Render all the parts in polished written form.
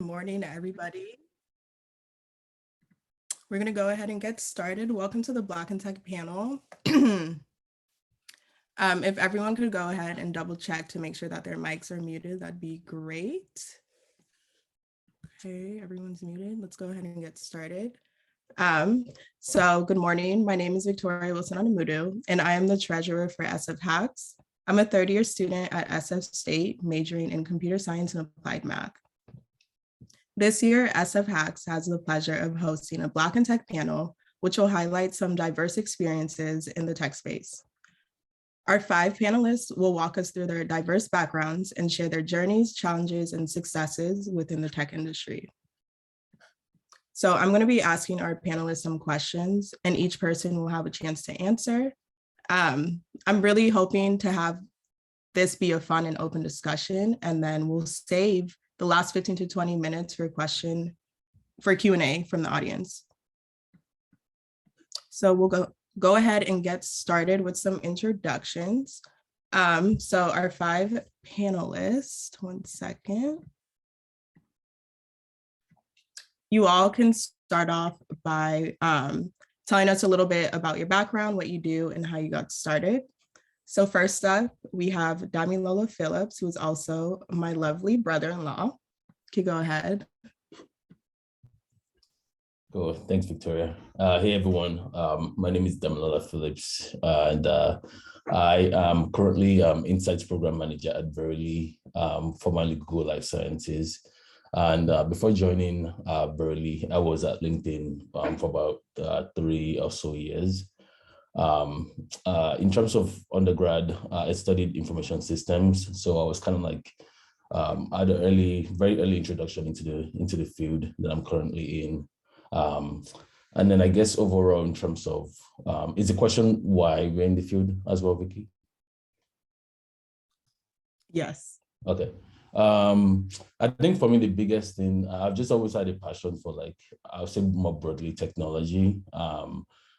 Good morning, everybody. We're going to go ahead and get started. Welcome to the Black and Tech panel. If everyone could go ahead and double check to make sure that their mics are muted, that'd be great. Okay, everyone's muted. Let's go ahead and get started. So good morning. My name is Victoria Wilson-Onamudu, and I am the treasurer for SF Hacks. I'm a third-year student at SF State, majoring in computer science and applied math. This year, SF Hacks has the pleasure of hosting a Black and Tech panel, which will highlight some diverse experiences in the tech space. Our 5 panelists will walk us through their diverse backgrounds and share their journeys, challenges, and successes within the tech industry. So I'm going to be asking our panelists some questions, and each person will have a chance to answer. I'm really hoping to have this be a fun and open discussion, and then we'll save the last 15 to 20 minutes for Q&A from the audience. So we'll go ahead and get started with some introductions. So our 5 panelists, one second. You all can start off by telling us a little bit about your background, what you do, and how you got started. So first up, we have Damien Phillips, who is also my lovely brother-in-law. Can you go ahead? Cool. Thanks, Victoria. Hey, everyone. My name is Damien Phillips, and I am currently Insights Program Manager at Verily, formerly Google Life Sciences. And before joining Verily, I was at LinkedIn for about 3 or so years. In terms of undergrad, I studied information systems, so I was kind of like I had a very early introduction into the field that I'm currently in. And then I guess overall, in terms of, is the question why we're in the field as well, Vicky? Yes. Okay. I think for me, the biggest thing, I've just always had a passion for, like, I'll say more broadly, technology.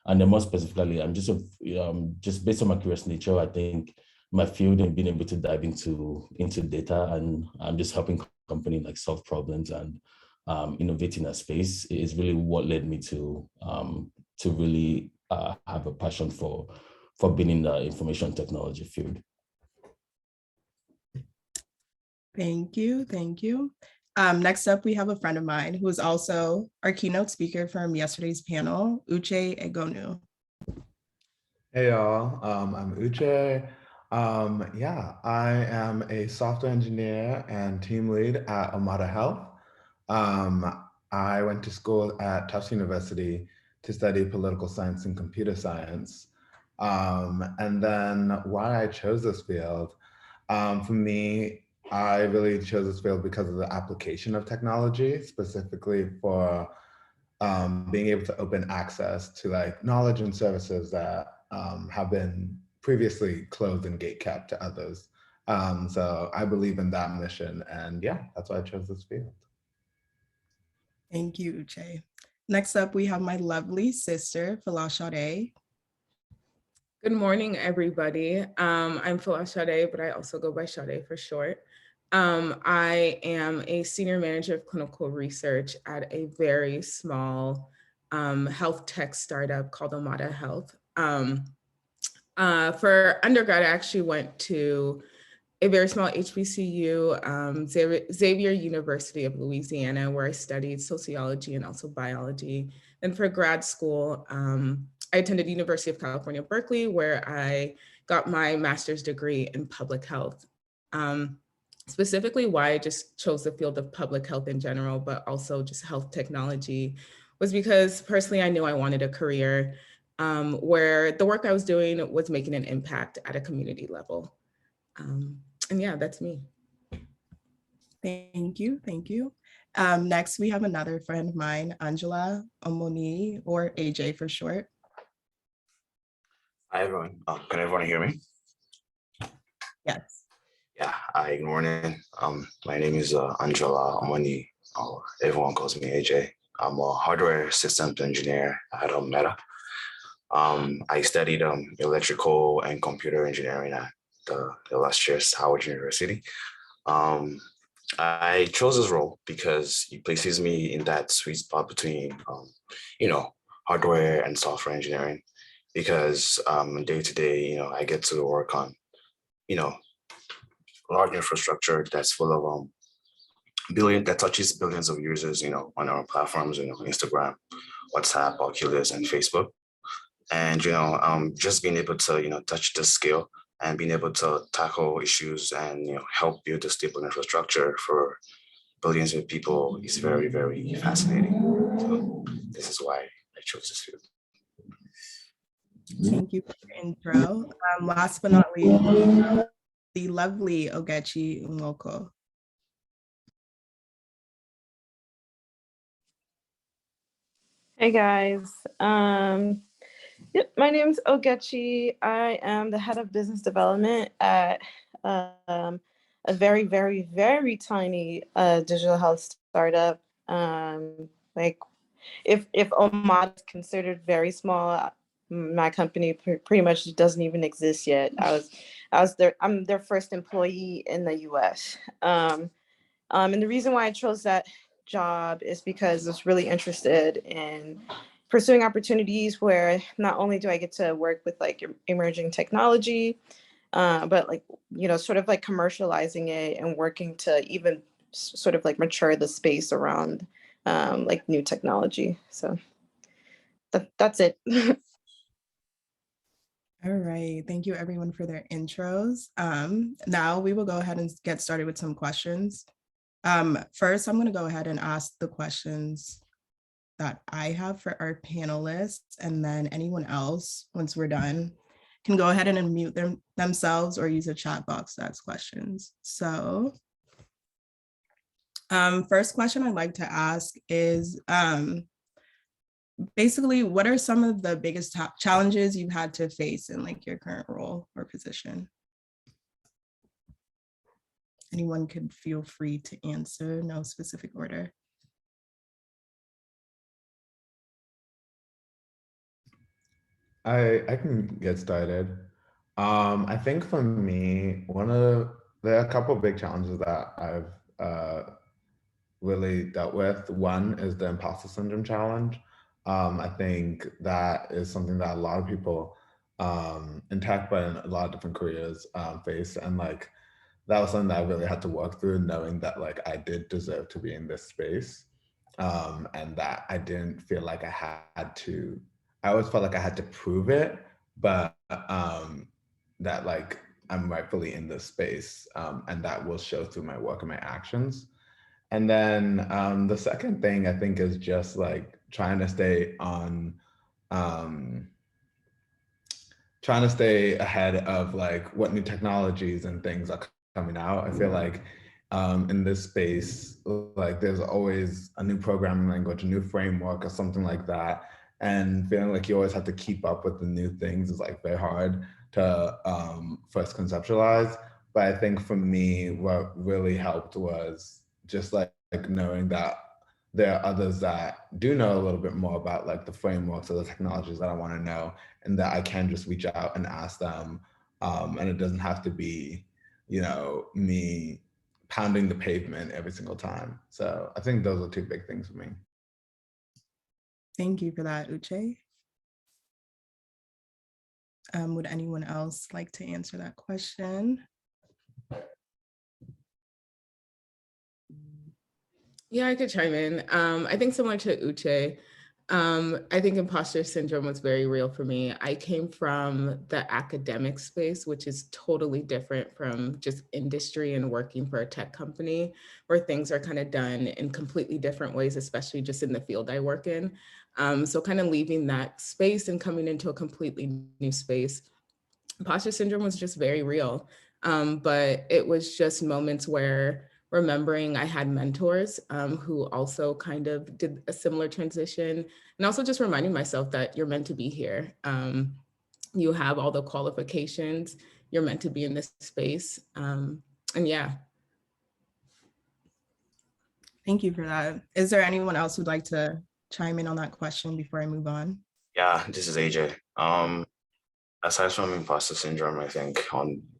And then more specifically, I'm just based on my curious nature, I think my field and being able to dive into data, and I'm just helping companies like solve problems and innovate in that space is really what led me to really have a passion for being in the information technology field. Thank you. Next up, we have a friend of mine who is also our keynote speaker from yesterday's panel, Uche Egonu. Hey y'all, I'm Uche. I am a software engineer and team lead at Omada Health. I went to school at Tufts University to study political science and computer science. And then why I chose this field, for me, I really chose this field because of the application of technology, specifically for being able to open access to like knowledge and services that have been previously closed and gatekept to others. So I believe in that mission, and yeah, that's why I chose this field. Thank you, Uche. Next up, we have my lovely sister, Falashade. Good morning, everybody. I'm Falashade, but I also go by Sade for short. I am a senior manager of clinical research at a very small health tech startup called Omada Health. For undergrad, I actually went to a very small HBCU, Xavier University of Louisiana, where I studied sociology and also biology. And for grad school, I attended University of California, Berkeley, where I got my master's degree in public health. Specifically why I just chose the field of public health in general, but also just health technology, was because personally I knew I wanted a career where the work I was doing was making an impact at a community level. And yeah, that's me. Thank you. Next, we have another friend of mine, Angela Omoni, or AJ for short. Hi, everyone. Can everyone hear me? Yes. Yeah, hi, good morning. My name is Angela Omoni. Everyone calls me AJ. I'm a hardware systems engineer at Meta. I studied electrical and computer engineering at the illustrious Howard University. I chose this role because it places me in that sweet spot between, you know, hardware and software engineering. Because day to day, I get to work on, you know, large infrastructure that's full of that touches billions of users, on our platforms, Instagram, WhatsApp, Oculus, and Facebook. And just being able to touch the scale and being able to tackle issues and help build a stable infrastructure for billions of people is very, very fascinating. So this is why I chose this field. Thank you for your intro. Last but not least, the lovely Ochi Egonu. Hey guys. Yep, my name is Ochi. I am the head of business development at a very, very, very tiny digital health startup. Like if Omad is considered very small, my company pretty much doesn't even exist yet. I'm their first employee in the US. And the reason why I chose that job is because I was really interested in pursuing opportunities where not only do I get to work with like emerging technology, but like, sort of like commercializing it and working to even sort of like mature the space around like new technology. So that's it. All right, thank you everyone for their intros. Now we will go ahead and get started with some questions. First, I'm going to go ahead and ask the questions that I have for our panelists, and then anyone else, once we're done, can go ahead and unmute themselves or use a chat box to ask questions. So first question I'd like to ask is, basically, what are some of the biggest challenges you've had to face in like your current role or position? Anyone could feel free to answer, no specific order. I can get started. I think for me, there are a couple of big challenges that I've really dealt with. One is the imposter syndrome challenge. I think that is something that a lot of people in tech, but in a lot of different careers face. And like, that was something that I really had to work through, knowing that like I did deserve to be in this space. And that I didn't feel like I always felt like I had to prove it, but that like I'm rightfully in this space, and that will show through my work and my actions. And then the second thing I think is just like trying to stay ahead of like what new technologies and things are coming out. I feel like in this space, like there's always a new programming language, a new framework or something like that. And feeling like you always have to keep up with the new things is like very hard to first conceptualize. But I think for me, what really helped was just like knowing that there are others that do know a little bit more about like the frameworks or the technologies that I want to know, and that I can just reach out and ask them. And it doesn't have to be, me pounding the pavement every single time. So I think those are two big things for me. Thank you for that, Uche. Would anyone else like to answer that question? Yeah, I could chime in. I think similar to Uche, I think imposter syndrome was very real for me. I came from the academic space, which is totally different from just industry and working for a tech company where things are kind of done in completely different ways, especially just in the field I work in. So kind of leaving that space and coming into a completely new space, imposter syndrome was just very real. But it was just moments where remembering I had mentors who also kind of did a similar transition, and also just reminding myself that you're meant to be here. You have all the qualifications, you're meant to be in this space. And yeah. Thank you for that. Is there anyone else who'd like to chime in on that question before I move on? Yeah, this is AJ. Aside from imposter syndrome, I think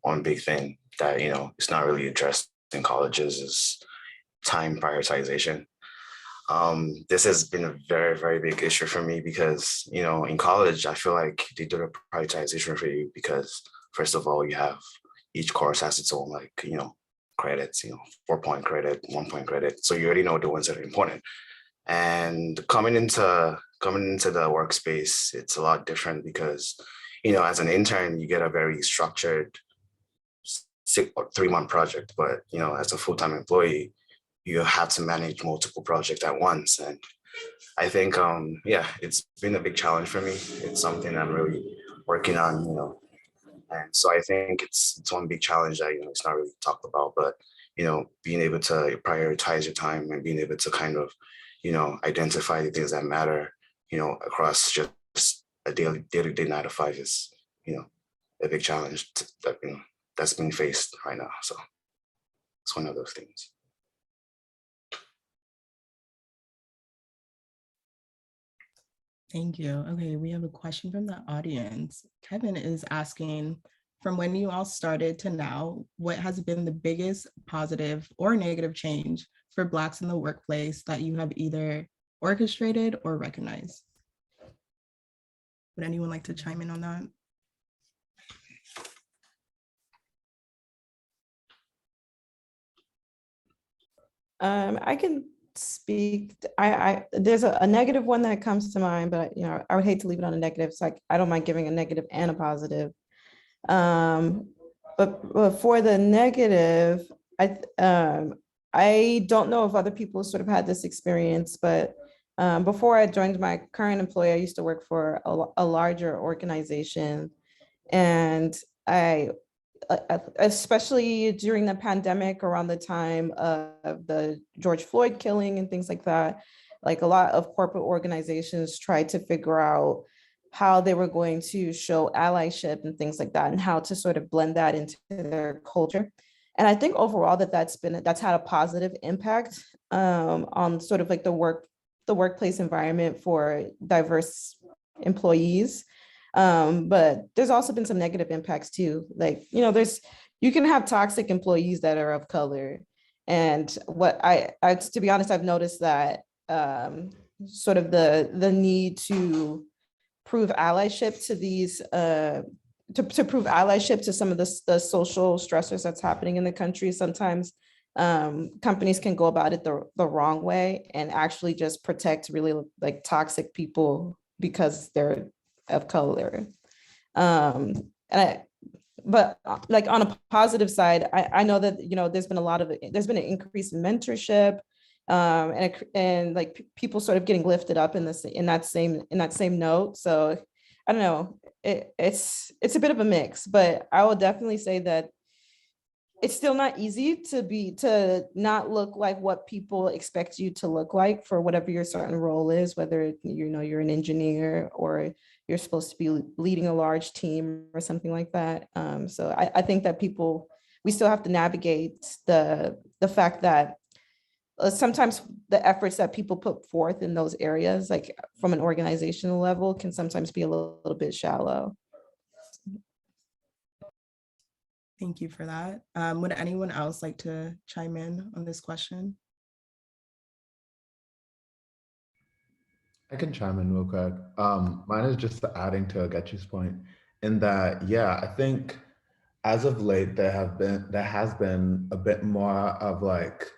one big thing that it's not really addressed in colleges is time prioritization. This has been a very, very big issue for me because, you know, in college, I feel like they do the prioritization for you because, first of all, you have each course has its own, like, you know, credits, you know, 4-point credit, 1-point credit. So you already know the ones that are important. And coming into the workspace, it's a lot different because, you know, as an intern, you get a very structured 3-month project, but, you know, as a full-time employee, you have to manage multiple projects at once. And I think, yeah, it's been a big challenge for me. It's something I'm really working on, you know. And so I think it's one big challenge that, you know, it's not really talked about, but, you know, being able to prioritize your time and being able to kind of, you know, identify the things that matter, you know, across just a daily 9 to 5 is, you know, a big challenge that, you know, that's being faced right now. So it's one of those things. Thank you. Okay, we have a question from the audience. Kevin is asking, from when you all started to now, what has been the biggest positive or negative change for Blacks in the workplace that you have either orchestrated or recognized? Would anyone like to chime in on that? I can speak. There's a negative one that comes to mind, but, you know, I would hate to leave it on a negative. So I don't mind giving a negative and a positive. But for the negative, I don't know if other people sort of had this experience, but before I joined my current employer, I used to work for a larger organization, and especially during the pandemic, around the time of the George Floyd killing and things like that, like a lot of corporate organizations tried to figure out how they were going to show allyship and things like that, and how to sort of blend that into their culture. And I think overall that's had a positive impact on sort of like the workplace environment for diverse employees. But there's also been some negative impacts too. Like, you know, you can have toxic employees that are of color. And what I to be honest, I've noticed that sort of the need to prove allyship to these, to prove allyship to some of the social stressors that's happening in the country. Sometimes companies can go about it the wrong way and actually just protect really like toxic people because they're of color. But like on a positive side, I know that, you know, there's been an increase in mentorship, and like people sort of getting lifted up in that same note. So I don't know, it's a bit of a mix, but I will definitely say that it's still not easy to not look like what people expect you to look like for whatever your certain role is, whether, you know, you're an engineer or you're supposed to be leading a large team or something like that. So I think that we still have to navigate the fact that sometimes the efforts that people put forth in those areas, like from an organizational level, can sometimes be a little bit shallow. Thank you for that. Would anyone else like to chime in on this question? I can chime in real quick. Mine is just adding to Ogechi's point in that, yeah, I think as of late, there has been a bit more of like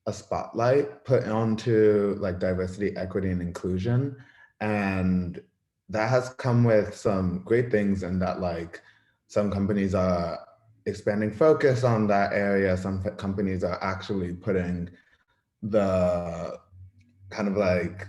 a spotlight put onto like diversity, equity, and inclusion. And that has come with some great things in that, like, some companies are expanding focus on that area. Some companies are actually putting the kind of like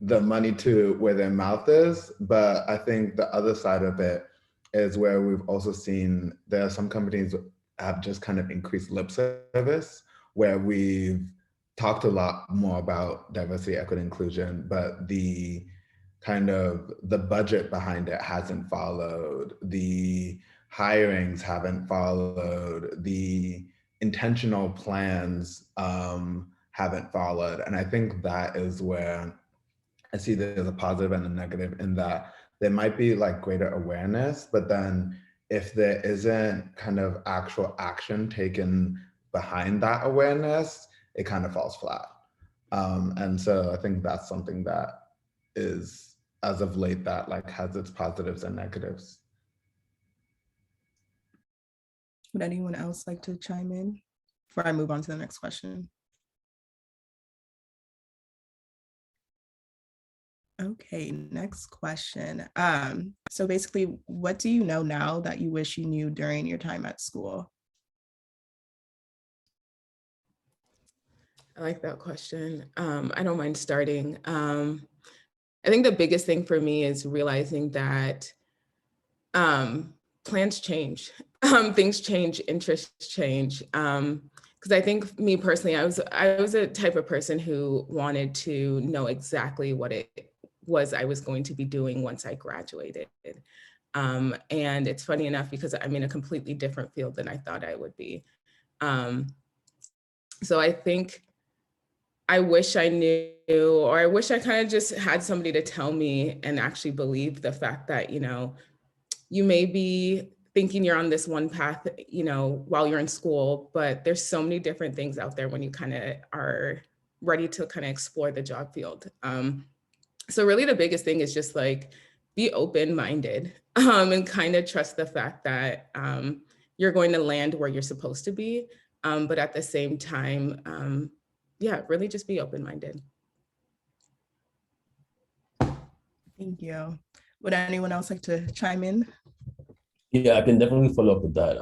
the money to where their mouth is. But I think the other side of it is where we've also seen there are some companies have just kind of increased lip service, where we've talked a lot more about diversity, equity, inclusion, but the kind of the budget behind it hasn't followed, the hirings haven't followed, the intentional plans haven't followed. And I think that is where I see there's a positive and a negative, in that there might be like greater awareness, but then if there isn't kind of actual action taken behind that awareness, it kind of falls flat. And so I think that's something that is, as of late, that like has its positives and negatives. Would anyone else like to chime in before I move on to the next question? Okay, next question. So basically, what do you know now that you wish you knew during your time at school? I like that question. I don't mind starting. I think the biggest thing for me is realizing that plans change, things change, interests change. Because I think me personally, I was a type of person who wanted to know exactly what it was I was going to be doing once I graduated. And it's funny enough because I'm in a completely different field than I thought I would be. So I think I wish I knew, or I wish I kind of just had somebody to tell me and actually believe the fact that, you know, you may be thinking you're on this one path, you know, while you're in school, but there's so many different things out there when you kind of are ready to kind of explore the job field. So really the biggest thing is just like, be open-minded and kind of trust the fact that you're going to land where you're supposed to be. But at the same time, yeah, really just be open-minded. Thank you. Would anyone else like to chime in? Yeah, I can definitely follow up with that.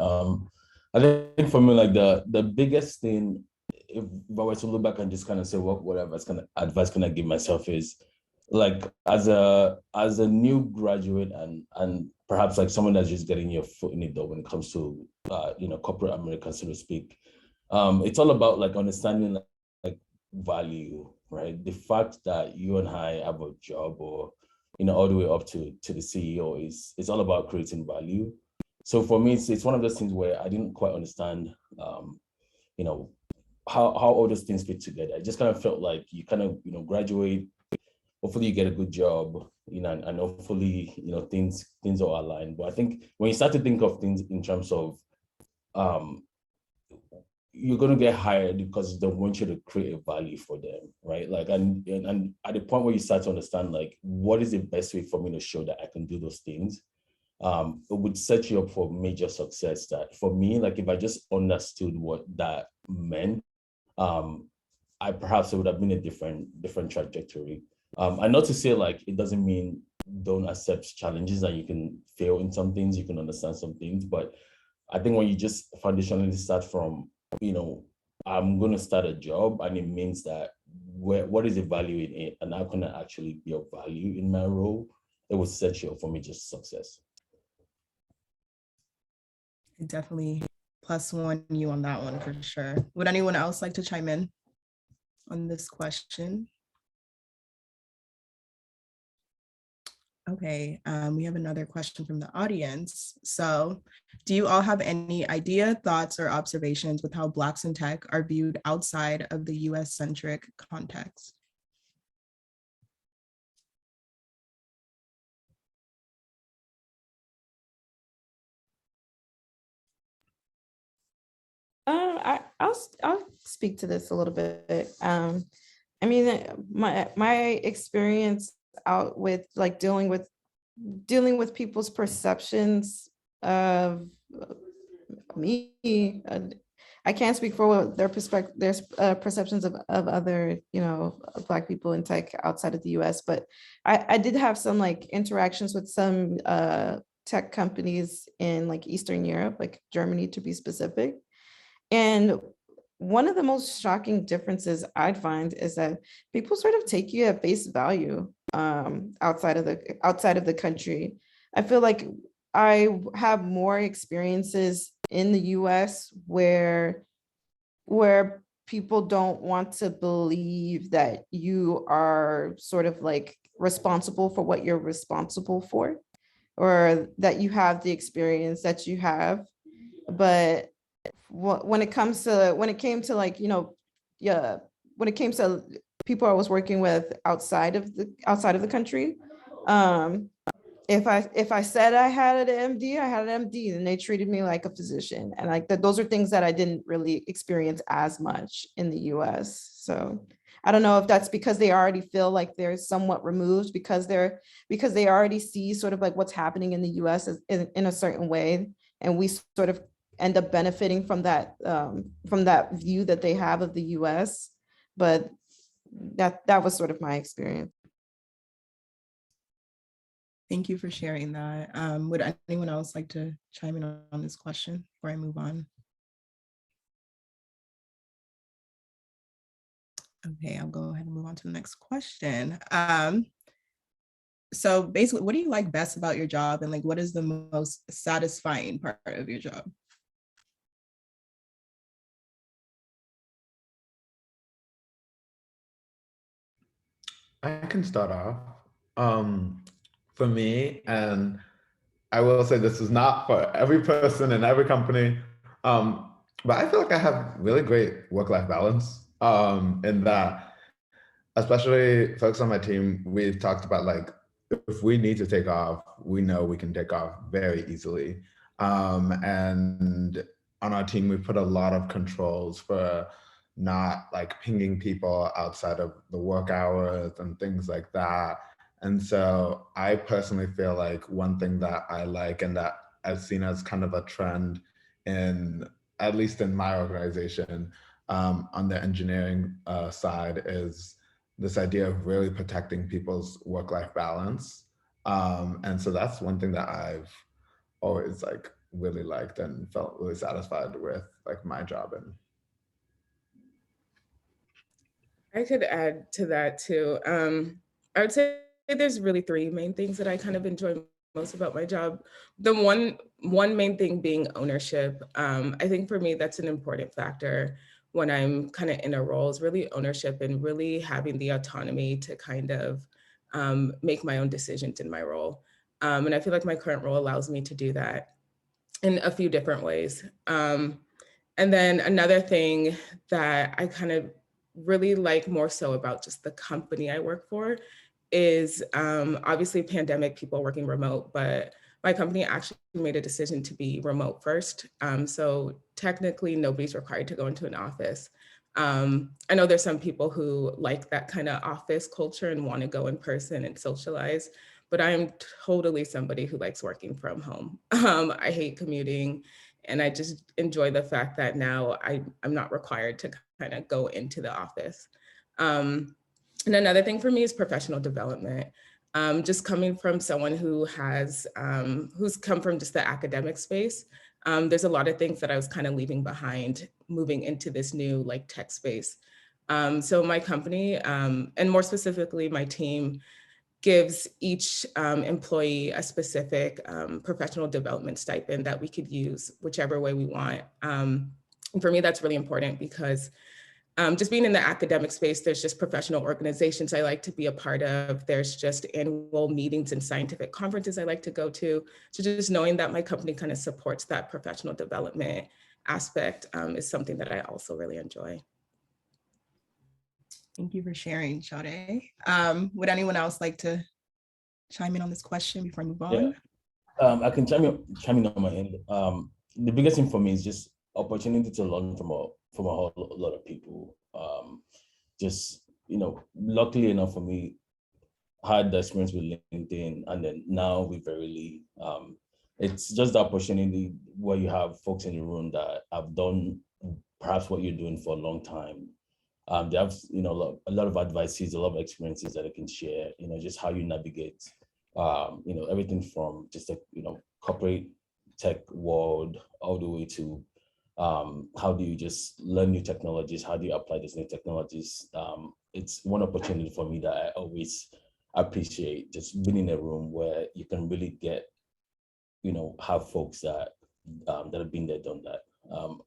I think for me, like the biggest thing, if I were to look back and just kind of say whatever advice can I give myself is, like as a new graduate and perhaps like someone that's just getting your foot in the door when it comes to you know, corporate America, so to speak. It's all about like understanding like value, right? The fact that you and I have a job, or you know, all the way up to the CEO, is it's all about creating value. So for me, it's one of those things where I didn't quite understand, you know, how all those things fit together. I just kind of felt like you kind of, you know, graduate, hopefully you get a good job, you know, and hopefully, you know, things are aligned. But I think when you start to think of things in terms of, you're going to get hired because they want you to create a value for them, right? Like, and at the point where you start to understand, like, what is the best way for me to show that I can do those things, it would set you up for major success. That for me, like, if I just understood what that meant, I perhaps it would have been a different trajectory. And not to say like it doesn't mean don't accept challenges and you can fail in some things, you can understand some things, but I think when you just foundationally start from, you know, I'm going to start a job, and it means that what is the value in it, and how can I actually be of value in my role, it will set you up for me just success. Definitely +1 you on that one for sure. Would anyone else like to chime in on this question? Okay, we have another question from the audience. So, do you all have any idea, thoughts, or observations with how Blacks in tech are viewed outside of the US-centric context? I'll speak to this a little bit. I mean, my experience out with like dealing with people's perceptions of me. I can't speak for what their perceptions of other, you know, Black people in tech outside of the US, but I did have some like interactions with some tech companies in like Eastern Europe, like Germany to be specific. And one of the most shocking differences I'd find is that people sort of take you at face value outside of the country. I feel like I have more experiences in the US where people don't want to believe that you are sort of like responsible for what you're responsible for, or that you have the experience that you have. But when it came to like, you know, yeah, when it came to people I was working with outside of the country, if I said I had an MD, I had an MD, and they treated me like a physician. And like that, those are things that I didn't really experience as much in the US. So I don't know if that's because they already feel like they're somewhat removed because they already see sort of like what's happening in the US in a certain way. And we sort of end up benefiting from that view that they have of the US. But that was sort of my experience. Thank you for sharing that. Would anyone else like to chime in on this question before I move on? Okay, I'll go ahead and move on to the next question. So basically, what do you like best about your job, and like, what is the most satisfying part of your job? I can start off. For me, and I will say this is not for every person in every company, but I feel like I have really great work-life balance in that, especially folks on my team, we've talked about like, if we need to take off, we know we can take off very easily. And on our team, we put a lot of controls for not like pinging people outside of the work hours and things like that. And so I personally feel like one thing that I like and that I've seen as kind of a trend in, at least in my organization, on the engineering side, is this idea of really protecting people's work-life balance. And so that's one thing that I've always like really liked and felt really satisfied with like my job in. I could add to that too. I would say there's really three main things that I kind of enjoy most about my job. The one main thing being ownership. I think for me, that's an important factor when I'm kind of in a role, is really ownership and really having the autonomy to kind of make my own decisions in my role. And I feel like my current role allows me to do that in a few different ways. And then another thing that I kind of really like more so about just the company I work for is obviously pandemic, people working remote, but my company actually made a decision to be remote first. So technically nobody's required to go into an office. I know there's some people who like that kind of office culture and want to go in person and socialize, but I am totally somebody who likes working from home. I hate commuting, and I just enjoy the fact that now I'm not required to kind of go into the office. And another thing for me is professional development. Just coming from someone who has, who's come from just the academic space, there's a lot of things that I was kind of leaving behind moving into this new like tech space. So my company, and more specifically my team, gives each employee a specific professional development stipend that we could use whichever way we want. And for me, that's really important because just being in the academic space, there's just professional organizations I like to be a part of. There's just annual meetings and scientific conferences I like to go to. So just knowing that my company kind of supports that professional development aspect is something that I also really enjoy. Thank you for sharing, Sade. Would anyone else like to chime in on this question before I move on? Yeah, I can chime in on my end. The biggest thing for me is just opportunity to learn from a whole lot of people. Just, luckily enough for me, I had the experience with LinkedIn, and then now with Verily, it's just the opportunity where you have folks in the room that have done perhaps what you're doing for a long time. They have, a lot of advices, a lot of experiences that they can share, just how you navigate, everything from just corporate tech world all the way to how do you just learn new technologies? How do you apply these new technologies? It's one opportunity for me that I always appreciate, just being in a room where you can really get, have folks that have been there, done that.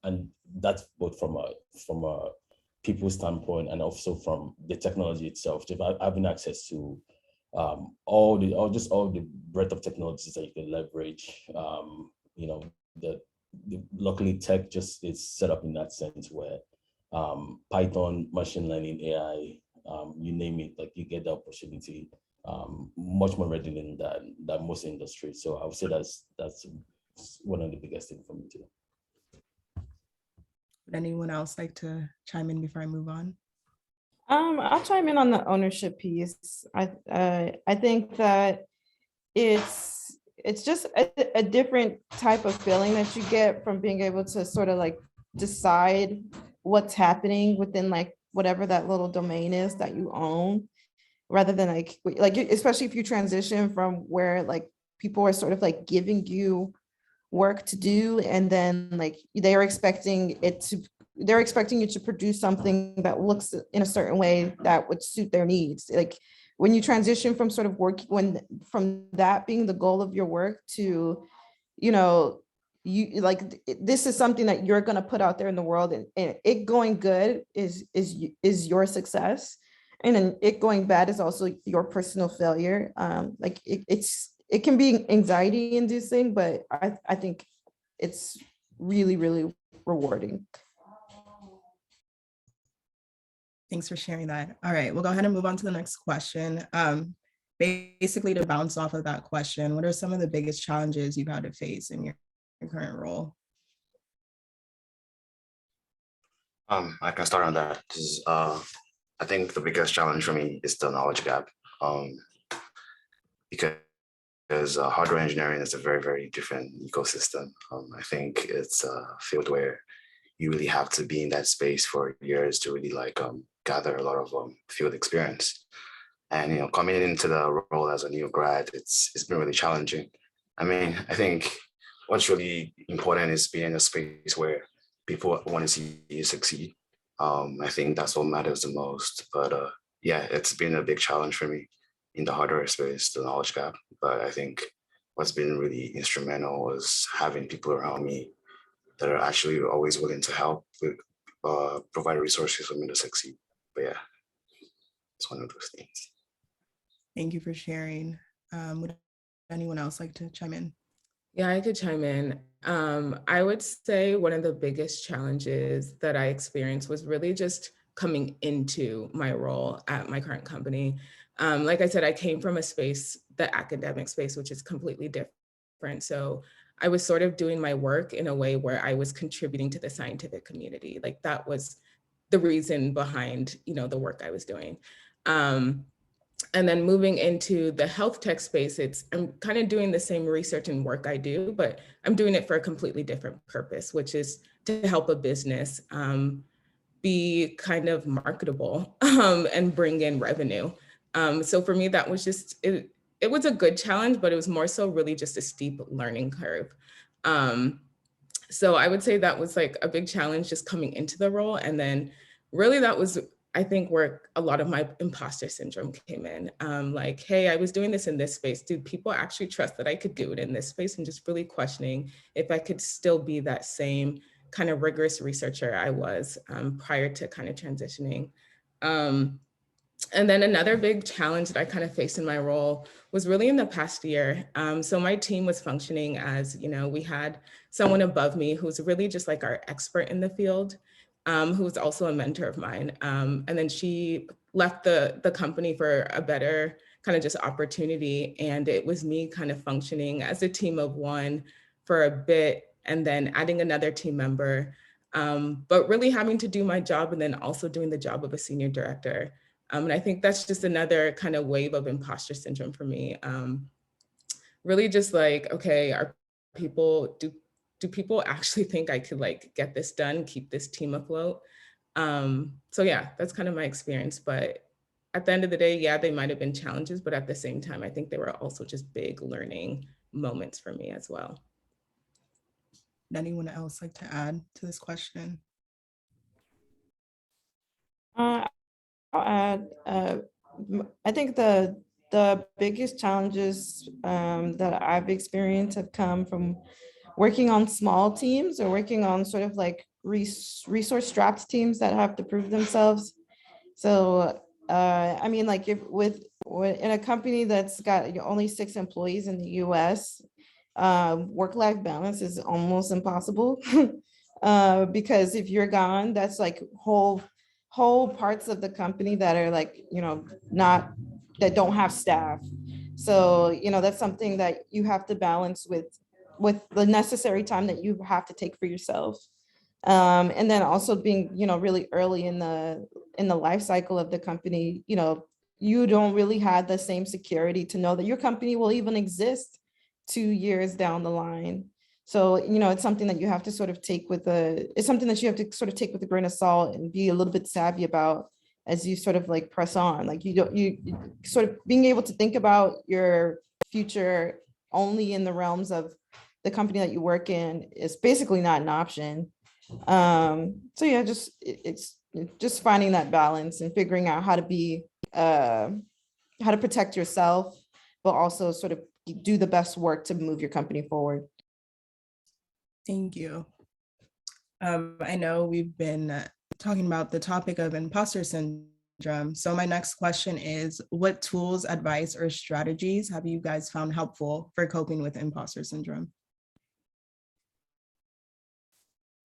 And that's both from a people standpoint and also from the technology itself, just having access to all the breadth of technologies that you can leverage. Luckily tech just is set up in that sense where Python, machine learning, AI, you name it, like you get the opportunity much more ready than most industries. So I would say that's one of the biggest things for me too. Would anyone else like to chime in before I move on? I'll chime in on the ownership piece. I think that it's just a different type of feeling that you get from being able to sort of like decide what's happening within like whatever that little domain is that you own, rather than like especially if you transition from where like people are sort of like giving you work to do, and then like they're expecting you to produce something that looks in a certain way that would suit their needs. Like when you transition from sort of from that being the goal of your work to, you like, this is something that you're going to put out there in the world, and it going good is your success. And then it going bad is also your personal failure. Like it can be anxiety inducing, but I think it's really, really rewarding. Thanks for sharing that. All right, we'll go ahead and move on to the next question. Basically, to bounce off of that question, what are some of the biggest challenges you've had to face in your current role? I can start on that. I think the biggest challenge for me is the knowledge gap, because hardware engineering is a very, very different ecosystem. I think it's a field where you really have to be in that space for years to really gather a lot of field experience. And coming into the role as a new grad, it's been really challenging. I mean, I think what's really important is being in a space where people want to see you succeed. I think that's what matters the most. But yeah, it's been a big challenge for me in the hardware space, the knowledge gap. But I think what's been really instrumental was having people around me that are actually always willing to help with provide resources for me to succeed. But yeah, it's one of those things. Thank you for sharing. Would anyone else like to chime in? Yeah, I could chime in. I would say one of the biggest challenges that I experienced was really just coming into my role at my current company. Like I said, I came from a space, the academic space, which is completely different. So I was sort of doing my work in a way where I was contributing to the scientific community. Like that was the reason behind, the work I was doing. And then moving into the health tech space, I'm kind of doing the same research and work I do, but I'm doing it for a completely different purpose, which is to help a business be kind of marketable and bring in revenue. So for me, that was just, it was a good challenge, but it was more so really just a steep learning curve. So I would say that was like a big challenge just coming into the role. And then really that was, I think, where a lot of my imposter syndrome came in. Like, hey, I was doing this in this space. Do people actually trust that I could do it in this space? And just really questioning if I could still be that same kind of rigorous researcher I was prior to kind of transitioning. And then another big challenge that I kind of faced in my role was really in the past year. So my team was functioning as, we had someone above me who's really just like our expert in the field, who was also a mentor of mine. And then she left the company for a better kind of just opportunity. And it was me kind of functioning as a team of one for a bit, and then adding another team member, but really having to do my job and then also doing the job of a senior director. And I think that's just another kind of wave of imposter syndrome for me. Really just like, okay, do people actually think I could like get this done, keep this team afloat? So yeah, that's kind of my experience. But at the end of the day, yeah, they might've been challenges, but at the same time, I think they were also just big learning moments for me as well. Would anyone else like to add to this question? I'll add, I think the biggest challenges that I've experienced have come from working on small teams or working on sort of like resource strapped teams that have to prove themselves. So, I mean, like in a company that's got only 6 employees in the US, work-life balance is almost impossible because if you're gone, that's like whole parts of the company that are like, not that don't have staff. So, you know, that's something that you have to balance with the necessary time that you have to take for yourself. And then also being, you know, really early in the life cycle of the company, you know, you don't really have the same security to know that your company will even exist 2 years down the line. So, you know, it's something that you have to sort of take with it's something that you have to sort of take with a grain of salt and be a little bit savvy about as you sort of like press on. Like you sort of being able to think about your future only in the realms of the company that you work in is basically not an option. So yeah, it's just finding that balance and figuring out how to be, how to protect yourself, but also sort of do the best work to move your company forward. Thank you. I know we've been talking about the topic of imposter syndrome. So my next question is, what tools, advice, or strategies have you guys found helpful for coping with imposter syndrome?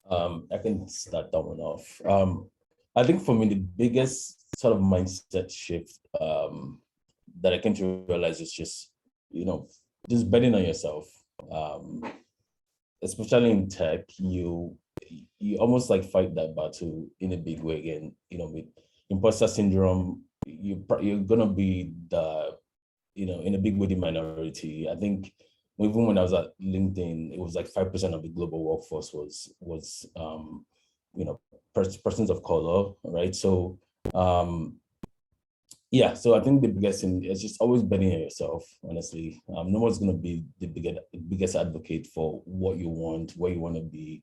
I can start that one off. I think for me, the biggest sort of mindset shift that I came to realize is just, you know, just betting on yourself. Especially in tech, you almost like fight that battle in a big way again. You know, with imposter syndrome, you're gonna be the, you know, in a big way the minority. I think even when I was at LinkedIn, it was like 5% of the global workforce was you know, persons of color, right? So yeah, so I think the biggest thing is just always betting on yourself, honestly. No one's going to be the biggest advocate for what you want, where you want to be,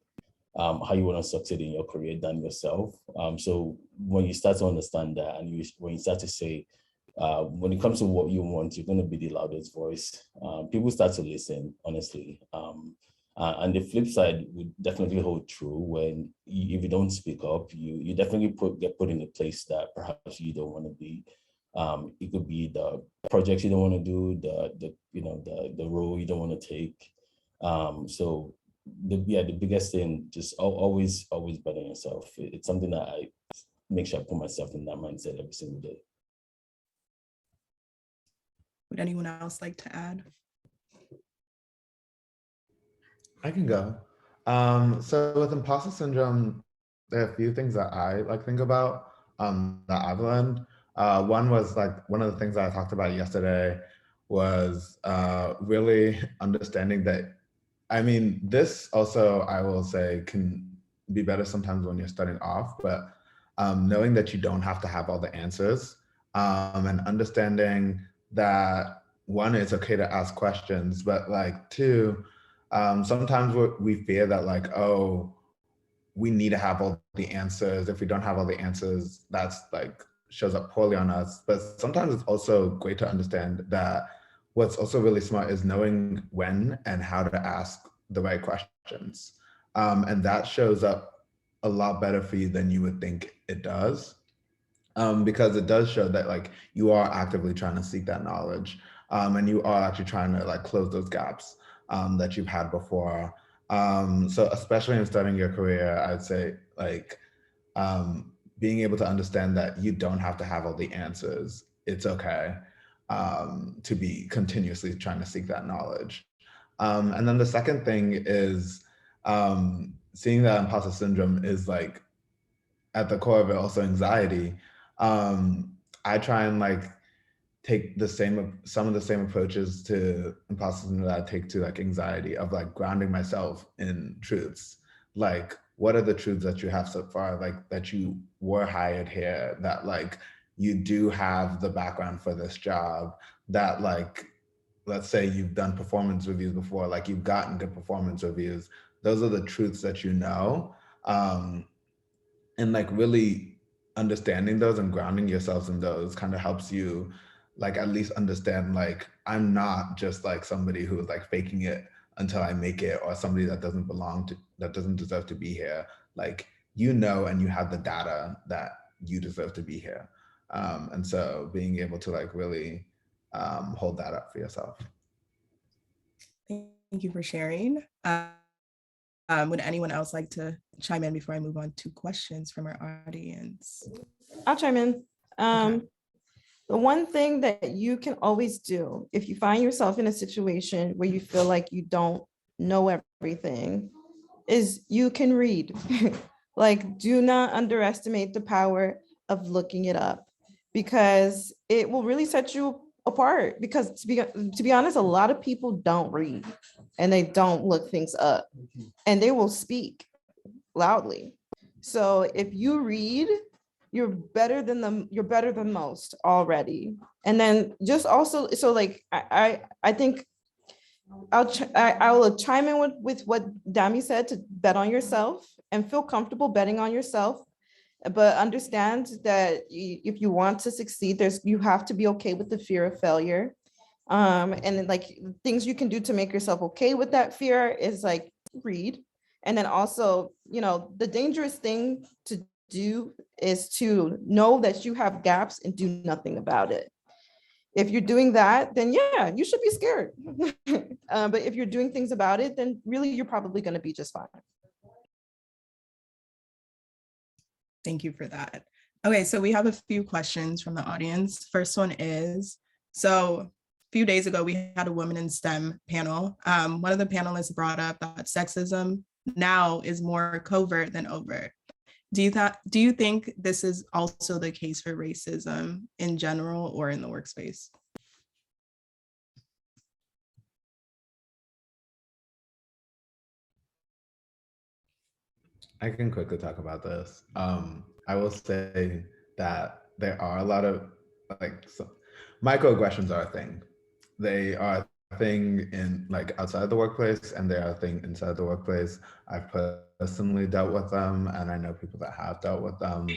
how you want to succeed in your career than yourself. So when you start to understand that, and when you start to say, when it comes to what you want, you're going to be the loudest voice. People start to listen, honestly. And the flip side would definitely hold true when if you don't speak up, you definitely get put in a place that perhaps you don't want to be. It could be the projects you don't want to do, the role you don't want to take. So the biggest thing, just always bet on yourself. It's something that I make sure I put myself in that mindset every single day. Would anyone else like to add? I can go. So with imposter syndrome, there are a few things that I like think about that I've learned. One was like one of the things that I talked about yesterday was really understanding that, I mean, this also I will say can be better sometimes when you're starting off, but knowing that you don't have to have all the answers and understanding that one, it's okay to ask questions, but like two, sometimes we fear that like, oh, we need to have all the answers. If we don't have all the answers, that's like shows up poorly on us. But sometimes it's also great to understand that what's also really smart is knowing when and how to ask the right questions. And that shows up a lot better for you than you would think it does. Because it does show that like you are actively trying to seek that knowledge and you are actually trying to like close those gaps that you've had before. So especially in starting your career, I'd say like being able to understand that you don't have to have all the answers. It's okay to be continuously trying to seek that knowledge. And then the second thing is seeing that imposter syndrome is like at the core of it also anxiety. I try and like take some of the same approaches to imposter syndrome that I take to like anxiety, of like grounding myself in truths. Like, what are the truths that you have so far? Like that you were hired here, that like you do have the background for this job, that like, let's say you've done performance reviews before, like you've gotten good performance reviews. Those are the truths that you know. And like really understanding those and grounding yourselves in those kind of helps you like at least understand like I'm not just like somebody who is like faking it until I make it, or somebody that doesn't deserve to be here. Like, you know, and you have the data that you deserve to be here. And so being able to like really hold that up for yourself. Thank you for sharing. Would anyone else like to chime in before I move on to questions from our audience? I'll chime in. Okay. The one thing that you can always do if you find yourself in a situation where you feel like you don't know everything is you can read. Like, do not underestimate the power of looking it up, because it will really set you apart. Because to be honest, a lot of people don't read and they don't look things up, and they will speak loudly. So if you read, you're better than them, you're better than most already. And then just also, so like I think I will chime in with what Dami said, to bet on yourself and feel comfortable betting on yourself, but understand that if you want to succeed, you have to be okay with the fear of failure. And then, like, things you can do to make yourself okay with that fear is like read. And then also, the dangerous thing to do is to know that you have gaps and do nothing about it. If you're doing that, then yeah, you should be scared. But if you're doing things about it, then really you're probably going to be just fine. Thank you for that. Okay, so we have a few questions from the audience. First one is, so a few days ago, we had a woman in STEM panel. One of the panelists brought up that sexism now is more covert than overt. Do you think this is also the case for racism in general or in the workspace? I can quickly talk about this. I will say that there are a lot of microaggressions are a thing. They are a thing in outside the workplace, and they are a thing inside the workplace. I've personally dealt with them, and I know people that have dealt with them.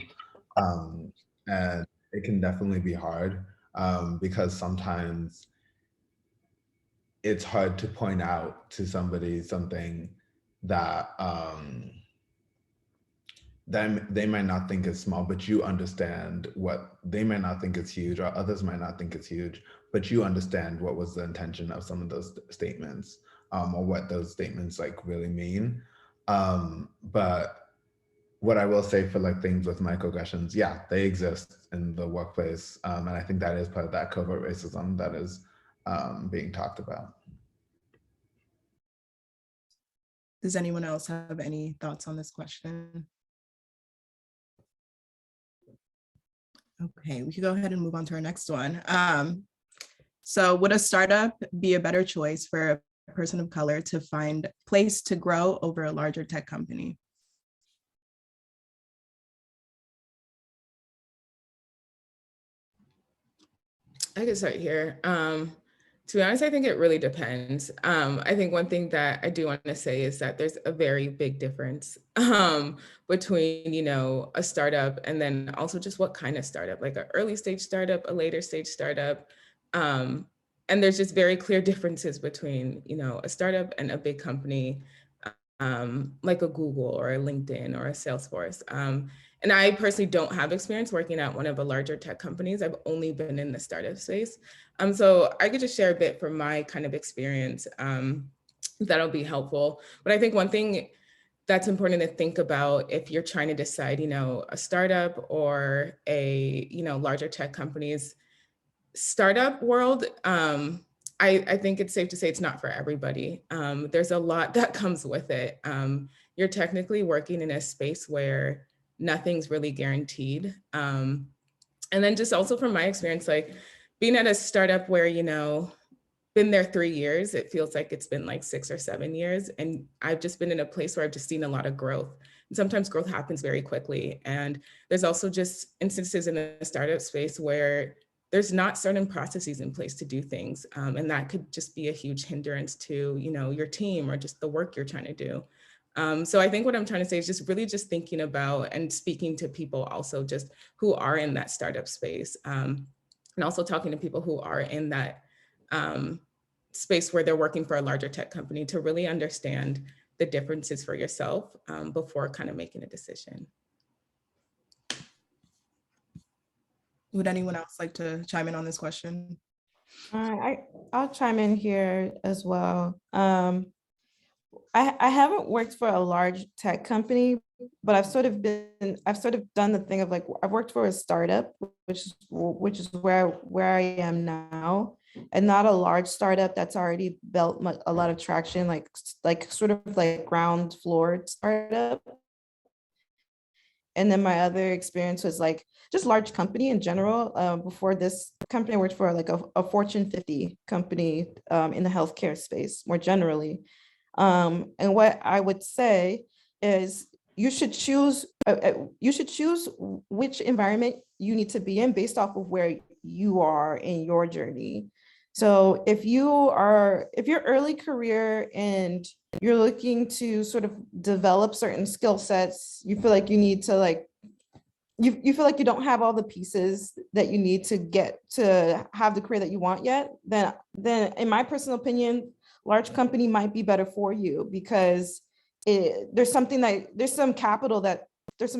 And it can definitely be hard because sometimes it's hard to point out to somebody something that they might not think is small, but you understand what they might not think is huge, or others might not think it's huge, but you understand what was the intention of some of those statements, or what those statements really mean. But what I will say for things with microaggressions, yeah, they exist in the workplace. And I think that is part of that covert racism that is being talked about. Does anyone else have any thoughts on this question? Okay, we can go ahead and move on to our next one. So would a startup be a better choice for a person of color to find place to grow over a larger tech company? I can start here. To be honest, I think it really depends. I think one thing that I do want to say is that there's a very big difference between, a startup and then also just what kind of startup, like an early stage startup, a later stage startup. And there's just very clear differences between, a startup and a big company, like a Google or a LinkedIn or a Salesforce. And I personally don't have experience working at one of the larger tech companies. I've only been in the startup space. So I could just share a bit from my kind of experience that'll be helpful. But I think one thing that's important to think about if you're trying to decide, a startup or a, larger tech company's startup world, I think it's safe to say it's not for everybody. There's a lot that comes with it. You're technically working in a space where nothing's really guaranteed. And then just also from my experience, being at a startup where, been there 3 years, it feels like it's been 6 or 7 years. And I've just been in a place where I've just seen a lot of growth. And sometimes growth happens very quickly. And there's also just instances in the startup space where there's not certain processes in place to do things. And that could just be a huge hindrance to, your team or just the work you're trying to do. So I think what I'm trying to say is just really just thinking about and speaking to people also just who are in that startup space, and also talking to people who are in that space where they're working for a larger tech company to really understand the differences for yourself before kind of making a decision. Would anyone else like to chime in on this question? I'll chime in here as well. I haven't worked for a large tech company, but I've sort of done the thing of like, I've worked for a startup, which is where I am now, and not a large startup that's already built a lot of traction, like sort of like ground floor startup. And then my other experience was like just large company in general. Before this company, I worked for like a Fortune 50 company in the healthcare space more generally. And what I would say is you should choose which environment you need to be in based off of where you are in your journey. So if you're early career and you're looking to sort of develop certain skill sets, you feel like you need to like, you feel like you don't have all the pieces that you need to get to have the career that you want yet, then in my personal opinion, large company might be better for you, because there's some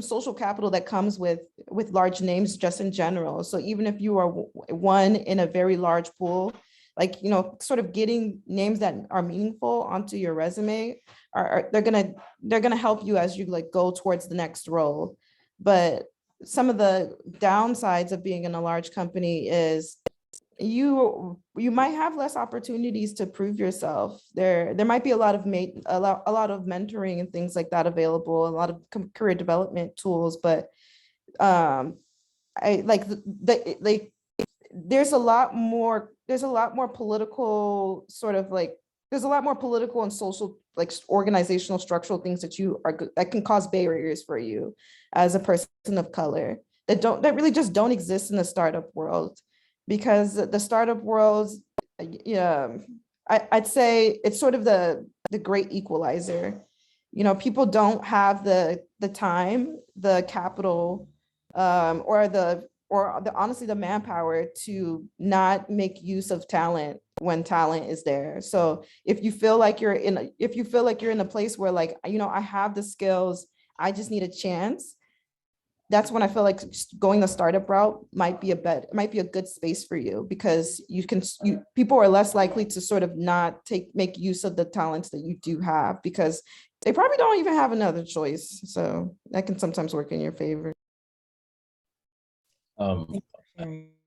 social capital that comes with large names just in general. So even if you are one in a very large pool, like, you know, sort of getting names that are meaningful onto your resume they're gonna help you as you like go towards the next role. But some of the downsides of being in a large company is you might have less opportunities to prove yourself. There might be a lot of mentoring and things like that available, a lot of career development tools, but there's a lot more political sort of like, there's a lot more political and social, like organizational structural things that can cause barriers for you as a person of color that really just don't exist in the startup world. Because the startup world, I'd say it's sort of the great equalizer. You know, people don't have the time, the capital, or honestly the manpower to not make use of talent when talent is there. So if you feel like you're in a place where like, you know, I have the skills, I just need a chance, that's when I feel like going the startup route might be a good space for you, because people are less likely to sort of not make use of the talents that you do have, because they probably don't even have another choice. So that can sometimes work in your favor. And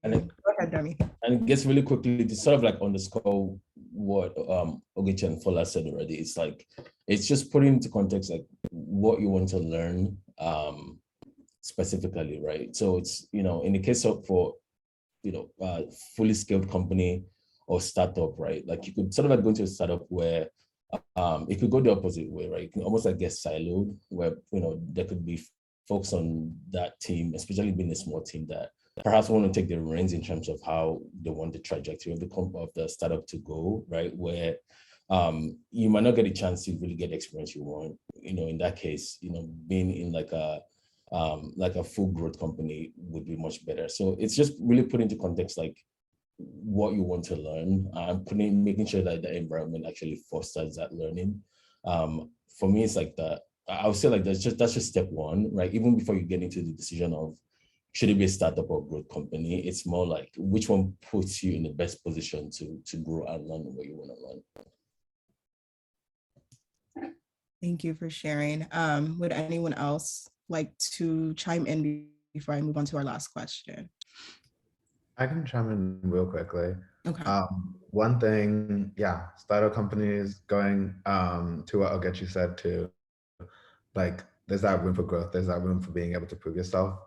Go ahead, Demi. And it gets really quickly to sort of like underscore what Ochi and Fola said already. It's like, it's just putting into context like what you want to learn specifically, right? So it's, you know, in the case of fully scaled company or startup, right? Like you could sort of like go into a startup where it could go the opposite way, right? You can almost like get siloed, where, you know, there could be folks on that team, especially being a small team, that perhaps want to take the reins in terms of how they want the trajectory of the startup to go, right? Where you might not get a chance to really get the experience you want. You know, in that case, you know, being in like a full growth company would be much better. So it's just really put into context like what you want to learn, and making sure that the environment actually fosters that learning. For me, it's like that. I would say like that's just step one, right? Even before you get into the decision of should it be a startup or growth company, it's more like which one puts you in the best position to grow and learn what you want to learn. Thank you for sharing. Would anyone else like to chime in before I move on to our last question? I can chime in real quickly. Okay. One thing, startup companies, going to what Ogechi said too, like there's that room for growth, there's that room for being able to prove yourself.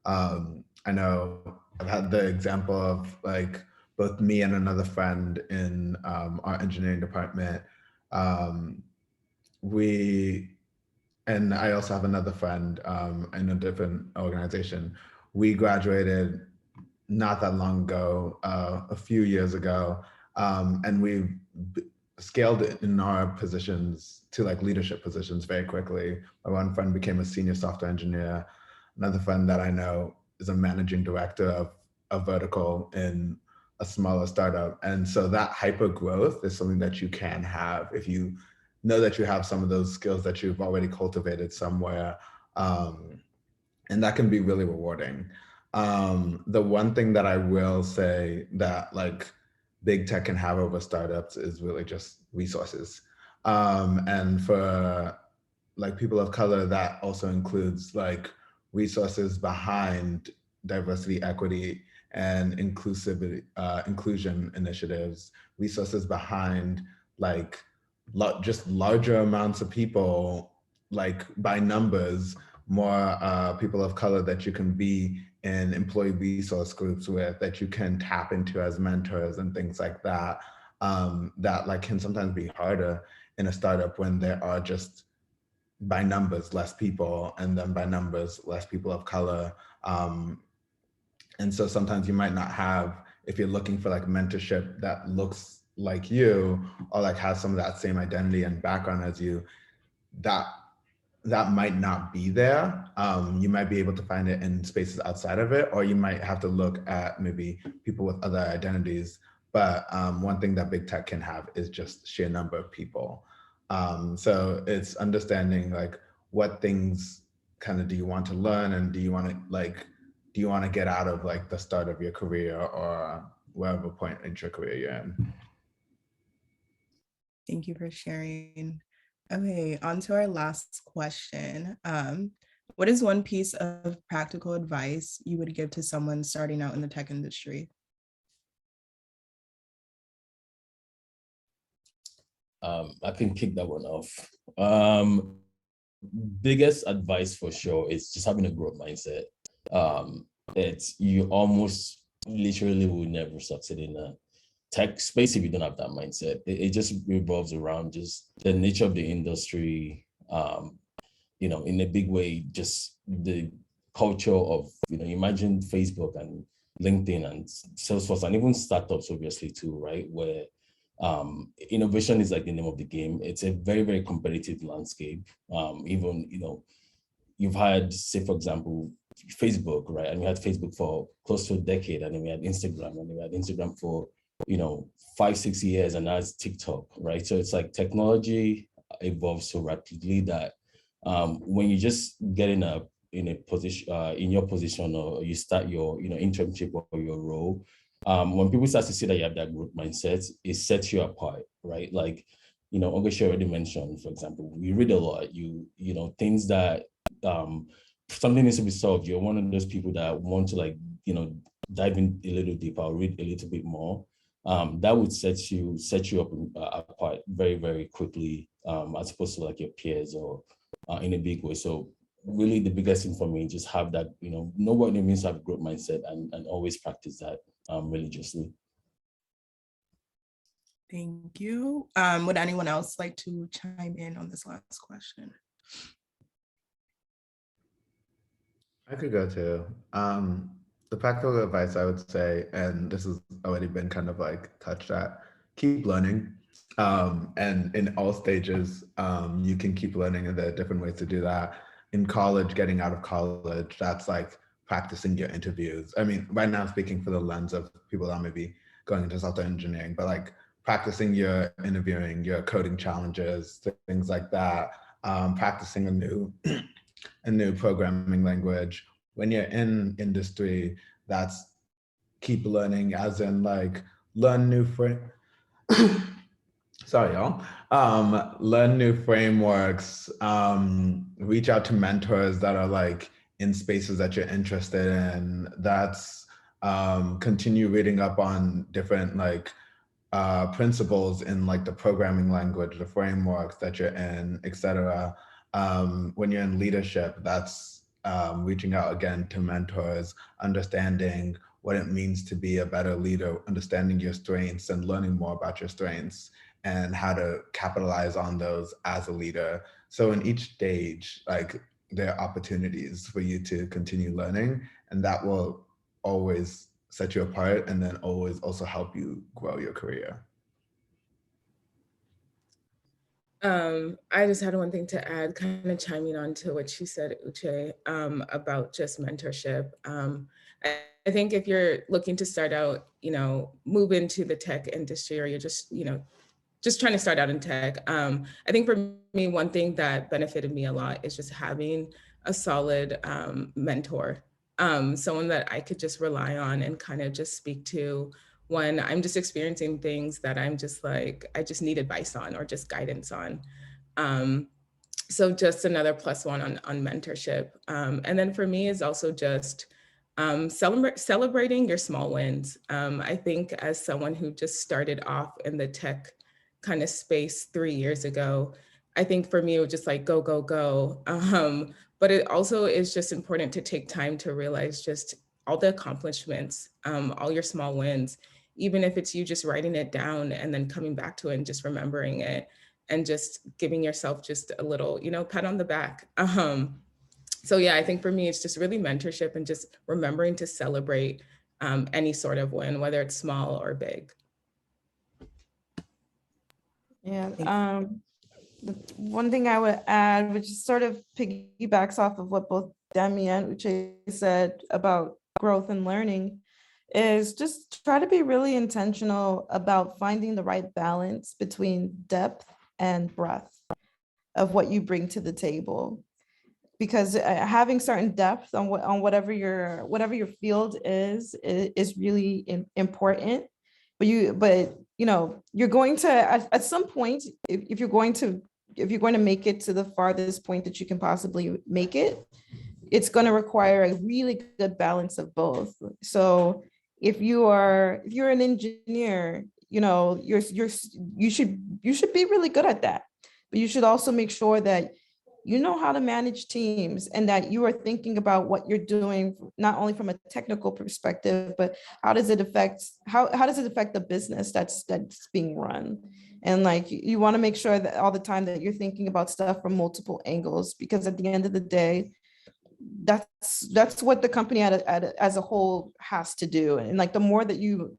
I know I've had the example of like both me and another friend in our engineering department. And I also have another friend in a different organization. We graduated not that long ago, a few years ago, and we've scaled in our positions to like leadership positions very quickly. My one friend became a senior software engineer. Another friend that I know is a managing director of a vertical in a smaller startup. And so that hyper growth is something that you can have if you know that you have some of those skills that you've already cultivated somewhere. And that can be really rewarding. The one thing that I will say that like big tech can have over startups is really just resources. And for like people of color, that also includes like resources behind diversity, equity, and inclusivity, inclusion initiatives, resources behind like just larger amounts of people, like by numbers, more people of color that you can be in employee resource groups with, that you can tap into as mentors and things like that, that like can sometimes be harder in a startup when there are just by numbers less people, and then by numbers less people of color. And so sometimes you might not have, if you're looking for like mentorship that looks like you, or like has some of that same identity and background as you, that might not be there. You might be able to find it in spaces outside of it, or you might have to look at maybe people with other identities. But one thing that big tech can have is just sheer number of people. So it's understanding like what things kind of do you want to learn, and do you want to get out of like the start of your career, or wherever point in your career you're in. Thank you for sharing. Okay, on to our last question. What is one piece of practical advice you would give to someone starting out in the tech industry? I can kick that one off. Biggest advice for sure is just having a growth mindset. It's you almost literally will never succeed in a tech space if you don't have that mindset. It just revolves around just the nature of the industry, in a big way, just the culture of, imagine Facebook and LinkedIn and Salesforce, and even startups obviously too, right? Where innovation is like the name of the game. It's a very, very competitive landscape. Even, you've had, say, for example, Facebook, right? And we had Facebook for close to a decade, and then we had Instagram, and we had Instagram for, 5-6 years, and now it's TikTok, right? So it's like technology evolves so rapidly that when you just get in a position, in your position, or you start your, internship or your role, when people start to see that you have that growth mindset, it sets you apart, right? Like, Ochi already mentioned, for example, we read a lot, things that something needs to be solved. You're one of those people that want to dive in a little deeper, or read a little bit more. That would set you up apart very, very quickly, as opposed to like your peers, or in a big way. So really the biggest thing for me, just have that, know what it means to have a growth mindset, and always practice that religiously. Thank you. Would anyone else like to chime in on this last question? I could go too. The practical advice I would say, and this has already been kind of like touched at, keep learning. And in all stages, you can keep learning, and there are different ways to do that. In college, getting out of college, that's like practicing your interviews. I mean, right now I'm speaking for the lens of people that may be going into software engineering, but like practicing your interviewing, your coding challenges, things like that, practicing a new programming language. When you're in industry, that's keep learning, as in like learn new sorry, y'all. Learn new frameworks, reach out to mentors that are like in spaces that you're interested in. That's continue reading up on different like principles in like the programming language, the frameworks that you're in, etc. When you're in leadership, that's reaching out again to mentors, understanding what it means to be a better leader, understanding your strengths and learning more about your strengths and how to capitalize on those as a leader. So in each stage, like there are opportunities for you to continue learning, and that will always set you apart, and then always also help you grow your career. I just had one thing to add, kind of chiming on to what she said, Uche, about just mentorship. I think if you're looking to start out, move into the tech industry, or you're just, just trying to start out in tech. I think for me, one thing that benefited me a lot is just having a solid mentor, someone that I could just rely on and kind of just speak to when I'm just experiencing things that I'm just like, I just need advice on, or just guidance on. So just another +1 on mentorship. And then for me is also just celebrating your small wins. I think as someone who just started off in the tech kind of space 3 years ago, I think for me, it was just like, go, go, go. But it also is just important to take time to realize just all the accomplishments, all your small wins, even if it's you just writing it down and then coming back to it and just remembering it and just giving yourself just a little, pat on the back. So yeah, I think for me, it's just really mentorship and just remembering to celebrate any sort of win, whether it's small or big. Yeah. The one thing I would add, which sort of piggybacks off of what both Damien and Uche said about growth and learning, is just try to be really intentional about finding the right balance between depth and breadth of what you bring to the table. Because having certain depth on whatever your field is really important. But you're going to at some point, if you're going to make it to the farthest point that you can possibly make it, it's going to require a really good balance of both. So if you're an engineer, you should be really good at that. But you should also make sure that you know how to manage teams and that you are thinking about what you're doing, not only from a technical perspective, but how does it affect the business that's being run? And like, you want to make sure that all the time that you're thinking about stuff from multiple angles, because at the end of the day, that's what the company as a whole has to do. And like, the more that you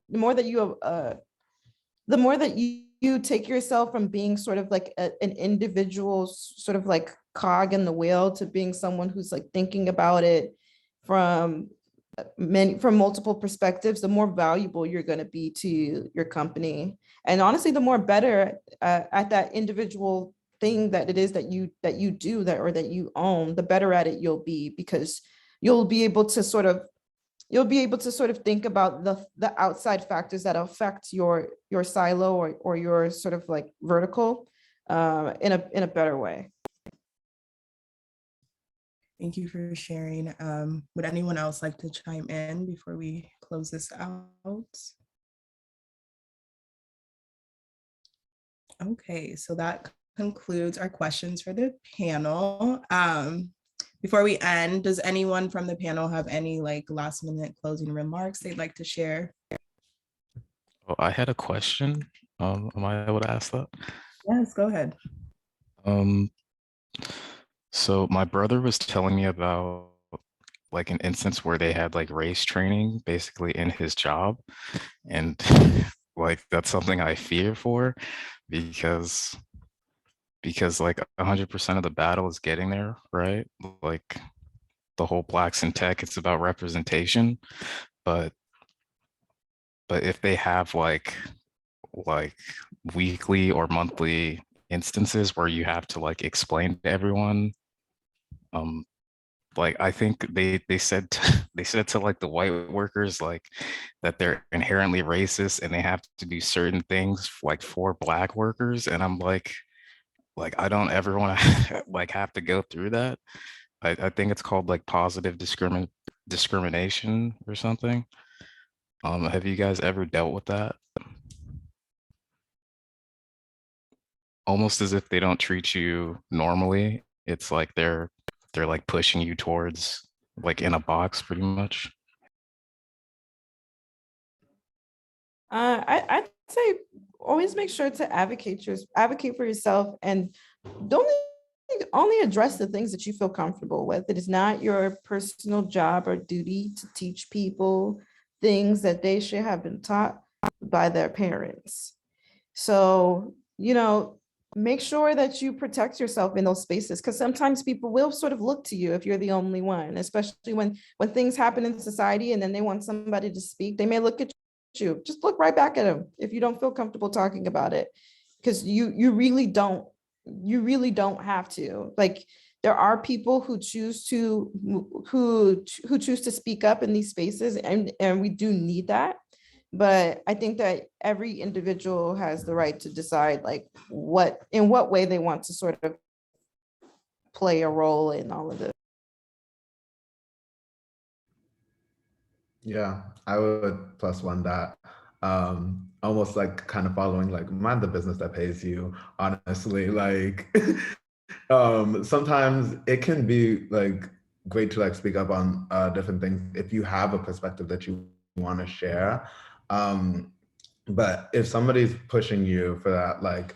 take yourself from being sort of like an individual sort of like cog in the wheel to being someone who's like thinking about it from multiple perspectives, the more valuable you're going to be to your company. And honestly, the more better at that individual thing that it is that you do or that you own, the better at it you'll be, because you'll be able to sort of think about the outside factors that affect your silo or your sort of like vertical in a better way. Thank you for sharing. Would anyone else like to chime in before we close this out? Okay, so that concludes our questions for the panel. Before we end, does anyone from the panel have any like last minute closing remarks they'd like to share? Well, I had a question. Am I able to ask that? Yes, go ahead. So my brother was telling me about like an instance where they had like race training basically in his job. And like, that's something I fear for, because like 100% of the battle is getting there, right? Like the whole Blacks in Tech, it's about representation. But if they have like weekly or monthly instances where you have to like explain to everyone, like I think they said to like the white workers like that they're inherently racist and they have to do certain things like for Black workers, and I'm like I don't ever want to like have to go through that. I think it's called like positive discrimination or something. Have you guys ever dealt with that? Almost as if they don't treat you normally. It's like they're like pushing you towards like in a box pretty much. I'd say always make sure to advocate for yourself, and don't only address the things that you feel comfortable with. It is not your personal job or duty to teach people things that they should have been taught by their parents. So, make sure that you protect yourself in those spaces, because sometimes people will sort of look to you if you're the only one, especially when things happen in society and then they want somebody to speak. They may look at you. Just look right back at them if you don't feel comfortable talking about it, because you really don't have to. Like, there are people who choose to speak up in these spaces, and we do need that. But I think that every individual has the right to decide like in what way they want to sort of play a role in all of this? Yeah, I would plus one that. Almost like kind of following like mind the business that pays you, honestly. Like sometimes it can be like great to like speak up on different things if you have a perspective that you want to share. But if somebody's pushing you for that, like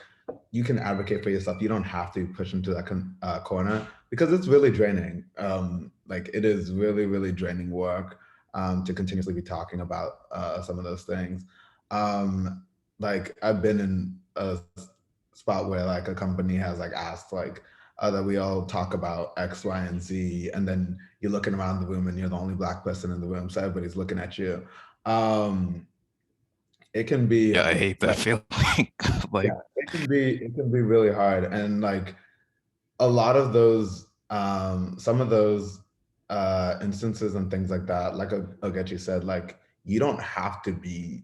you can advocate for yourself. You don't have to push into that corner because it's really draining. Like it is really, really draining work to continuously be talking about some of those things. Like I've been in a spot where like a company has like asked like that we all talk about X, Y, and Z, and then you're looking around the room and you're the only Black person in the room, so everybody's looking at you. It can be Yeah, I hate that feeling. Like, yeah, it can be really hard, and like a lot of those some of those instances and things like that, like Ogechi said, like you don't have to be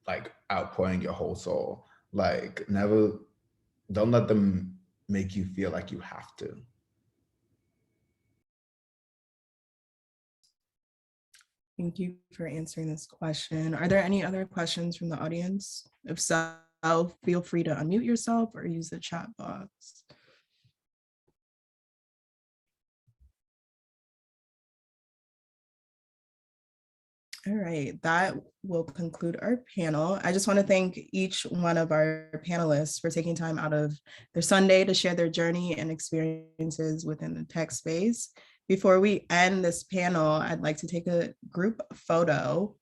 like outpouring your whole soul. Like never, don't let them make you feel like you have to. Thank you for answering this question. Are there any other questions from the audience? If so, feel free to unmute yourself or use the chat box. All right, that will conclude our panel. I just want to thank each one of our panelists for taking time out of their Sunday to share their journey and experiences within the tech space. Before we end this panel, I'd like to take a group photo.